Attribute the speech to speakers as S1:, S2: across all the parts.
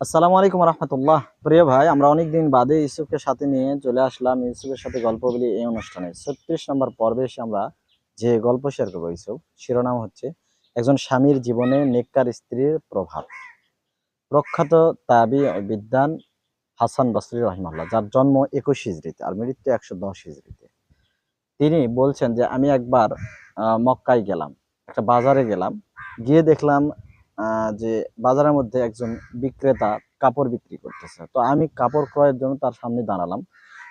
S1: আসসালামু আলাইকুম রহমতুল্লাহ। প্রিয় ভাই, আমরা অনেকদিন বাদে ইউসুফকে সাথে নিয়ে চলে আসলাম ইউসুফের সাথে গল্প বলি এই অনুষ্ঠানে 36 নম্বর পর্বে এসে আমরা যে গল্প শেয়ার করবো ইউসুফ, শিরোনাম হচ্ছে একজন স্বামীর জীবনে নেককার স্ত্রীর প্রভাব। প্রখ্যাত তাবি বিদ্বান হাসান বসরি রহিমাল্লাহ, যার জন্ম 21 হিজরিতে আর মৃত্যু 110 হিজরিতে, তিনি বলছেন যে আমি একবার মক্কায় গেলাম, একটা বাজারে গেলাম, গিয়ে দেখলাম যে বাজারের মধ্যে একজন বিক্রেতা কাপড় বিক্রি করতেছে। তো আমি কাপড় ক্রয়ের জন্য তার সামনে দাঁড়ালাম।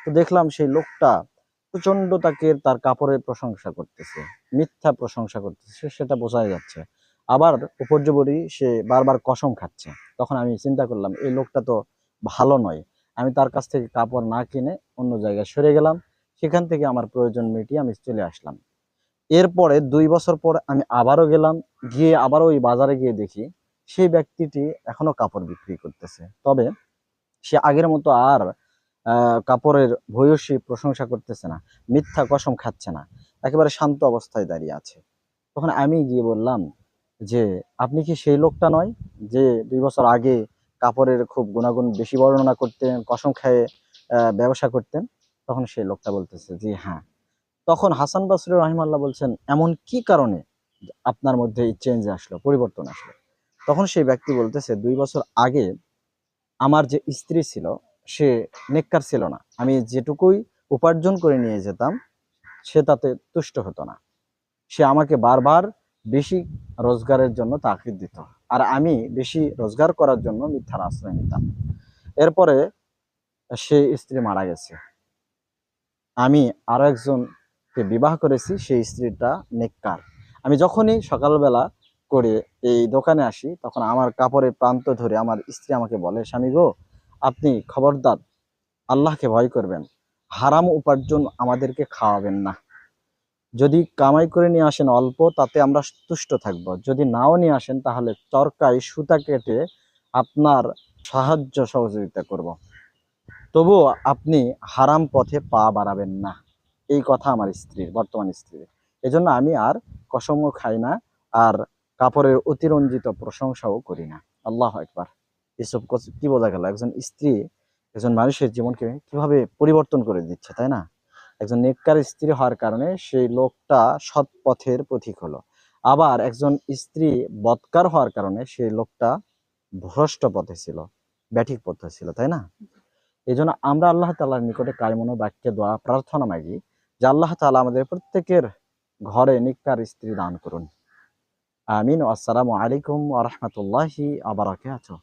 S1: তো দেখলাম সেই লোকটা প্রচন্ড তাকে তার কাপড়ের প্রশংসা করতেছে, মিথ্যা প্রশংসা করতেছে, সেটা বোঝাই যাচ্ছে। আবার উপর্যুপরি সে বারবার কসম খাচ্ছে। তখন আমি চিন্তা করলাম এই লোকটা তো ভালো নয়, আমি তার কাছ থেকে কাপড় না কিনে অন্য জায়গায় সরে গেলাম। সেখান থেকে আমার প্রয়োজন মিটিয়ে আমি চলে আসলাম। এরপরে 2 বছর পর আমি আবারও গেলাম, গিয়ে আবারও ওই বাজারে গিয়ে দেখি সেই ব্যক্তিটি এখনো কাপড় বিক্রি করতেছে। তবে সে আগের মতো আর কাপড়ের ভূয়সী প্রশংসা করতেছে না, মিথ্যা কসম খাচ্ছে না, একেবারে শান্ত অবস্থায় দাঁড়িয়ে আছে। তখন আমি গিয়ে বললাম যে আপনি কি সেই লোকটা নয় যে 2 বছর আগে কাপড়ের খুব গুণাগুণ বেশি বর্ণনা করতেন, কসম খেয়ে ব্যবসা করতেন? তখন সেই লোকটা বলতেছে জি হ্যাঁ। তখন হাসান বসরি রহিমাল্লাহ বলছেন, এমন কি কারণে আপনার মধ্যে এই চেঞ্জ আসলো, পরিবর্তন আসলো? তখন সেই ব্যক্তি বলতেছে 2 বছর আগে আমার যে স্ত্রী ছিল সে নেককার ছিল না, আমি যেটুকুই উপার্জন করে নিয়ে যেতাম সে তাতে তুষ্ট হতো না। সে আমাকে বারবার বেশি রোজগারের জন্য তাগিদ দিত, আর আমি বেশি রোজগার করার জন্য মিথ্যার আশ্রয় নিতাম। এরপরে সে স্ত্রী মারা গেছে, আমি আরো একজনকে বিবাহ করেছি, সেই স্ত্রীটা নেককার। আমি যখনই সকালবেলা করে এই দোকানে আসি তখন আমার কাপড়ের প্রান্ত ধরে আমার স্ত্রী আমাকে বলে, স্বামী গো, আপনি খবরদার আল্লাহকে ভয় করবেন, হারাম উপার্জন আমাদেরকে খাওয়াবেন না। যদি কামাই করে নিয়ে আসেন অল্প, তাতে আমরা তুষ্ট থাকব, যদি নাও নিয়ে আসেন তাহলে চরকায় সুতা কেটে আপনার সাহায্য সহযোগিতা করব, তবুও আপনি হারাম পথে পা বাড়াবেন না। এই কথা আমার স্ত্রীর, বর্তমান স্ত্রীর। এজন্য আমি আর কসমও খাই না, আর কাপড়ের অতিরঞ্জিত প্রশংসাও করি না। আল্লাহ একবার। এসব কি বোঝা গেল? একজন স্ত্রী একজন মানুষের জীবনকে কিভাবে পরিবর্তন করে দিচ্ছে, তাই না? একজন নেককার স্ত্রী হওয়ার কারণে সেই লোকটা সৎ পথের পথিক হলো। আবার একজন স্ত্রী বৎকার হওয়ার কারণে সেই লোকটা ভ্রষ্ট পথে ছিল, ব্যাঠিক পথে ছিল, তাই না? এই জন্য আমরা আল্লাহ তাআলার নিকটে কায়মনো বাক্যে দোয়া প্রার্থনা মাগি যে আল্লাহ তাআলা আমাদের প্রত্যেকের ঘরে নিকার স্ত্রী দান করুন। আমিন। আসসালামু আলাইকুম ওয়া রাহমাতুল্লাহি ওয়া বারাকাতুহু।